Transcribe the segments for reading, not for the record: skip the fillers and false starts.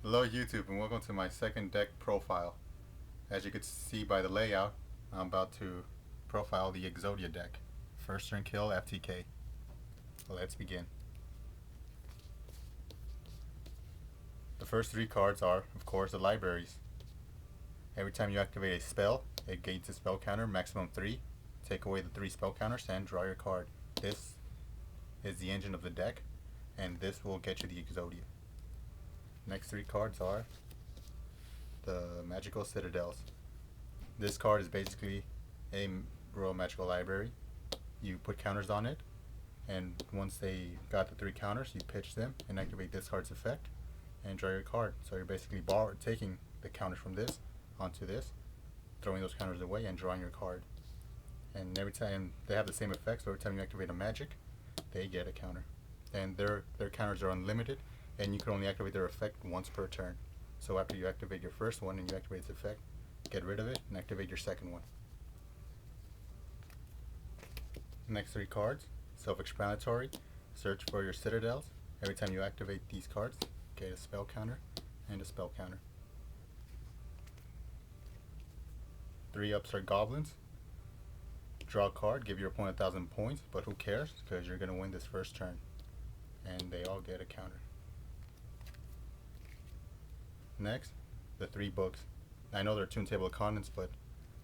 Hello YouTube and welcome to my second deck profile. As you can see by the layout, I'm about to profile the EXODIA deck. First turn kill F.T.K. Let's begin. The first three cards are, of course, the libraries. Every time you activate a spell, it gains a spell counter, maximum 3. Take away the 3 spell counters and draw your card. This is the engine of the deck, and this will get you the EXODIA. Next three cards are the Magical Citadels. This card is basically a Royal Magical Library. You put counters on it, and once they got the 3 counters, you pitch them and activate this card's effect and draw your card. So you're basically taking the counters from this onto this, throwing those counters away and drawing your card. And every time they have the same effect, so every time you activate a magic, they get a counter. And their counters are unlimited, and you can only activate their effect once per turn. So after you activate your first one and you activate its effect, get rid of it and activate your second one. Next 3 cards, self-explanatory. Search for your Citadels. Every time you activate these cards, get a spell counter and a spell counter. 3 Upstart Goblins. Draw a card, give your opponent 1,000 points, but who cares, because you're going to win this first turn. And they all get a counter. Next, the 3 books. I know they're Toon Table of Contents, but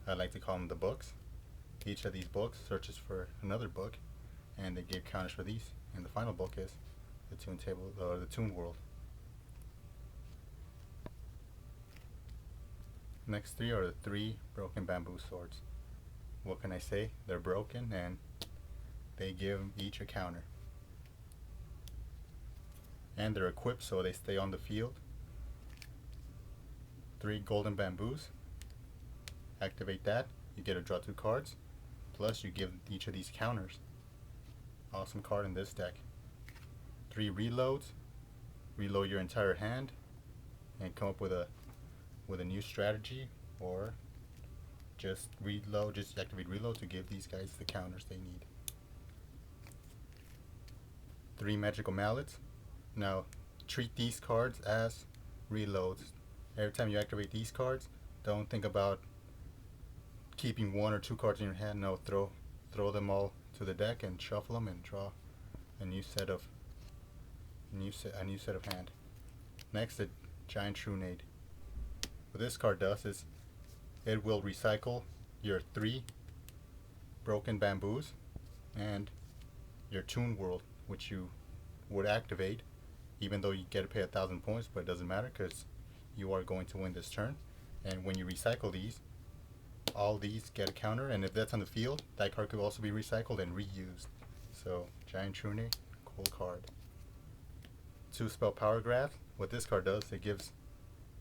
I like to call them the books. Each of these books searches for another book, and they give counters for these. And the final book is the Toon Table, or the Toon World. Next 3 are the 3 broken bamboo swords. What can I say? They're broken, and they give each a counter. And they're equipped so they stay on the field. 3 golden bamboos. Activate that, you get to draw 2 cards, plus you give each of these counters. Awesome card in this deck. 3 reloads. Reload your entire hand and come up with a new strategy, or just activate reload to give these guys the counters they need. 3 magical mallets. Now treat these cards as reloads. Every time you activate these cards, don't think about keeping 1 or 2 cards in your hand. No, throw them all to the deck and shuffle them and draw a new set of hand. Next, the giant Trunade. What this card does is it will recycle your 3 broken bamboos and your Toon World, which you would activate even though you get to pay 1,000 points, but it doesn't matter because you are going to win this turn. And when you recycle these, all these get a counter, and if that's on the field, that card could also be recycled and reused. So giant Trunade, cool card. 2 spell power graph. What this card does, it gives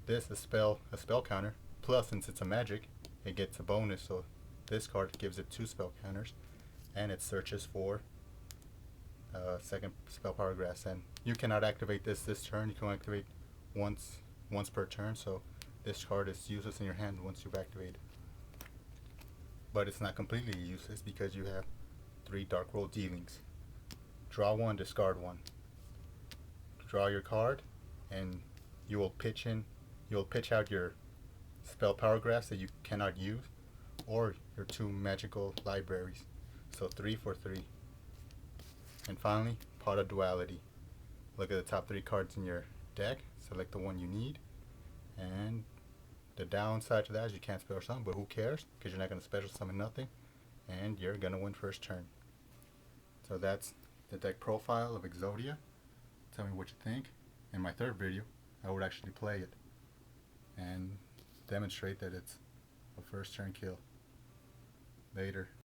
this a spell counter, plus since it's a magic, it gets a bonus. So this card gives it 2 spell counters, and it searches for second spell power graphs. And you cannot activate this turn. You can activate once per turn, so this card is useless in your hand once you've activated. But it's not completely useless because you have 3 dark roll dealings. Draw 1, discard 1. Draw your card, and you will pitch out your spell power graphs that you cannot use, or your 2 magical libraries. So 3 for 3. And finally, Pot of Duality. Look at the top 3 cards in your deck, select the one you need, and the downside to that is you can't special summon, but who cares, because you're not going to special summon nothing, and you're going to win first turn. So that's the deck profile of EXODIA. Tell me what you think. In my 3rd video, I would actually play it and demonstrate that it's a first turn kill. Later.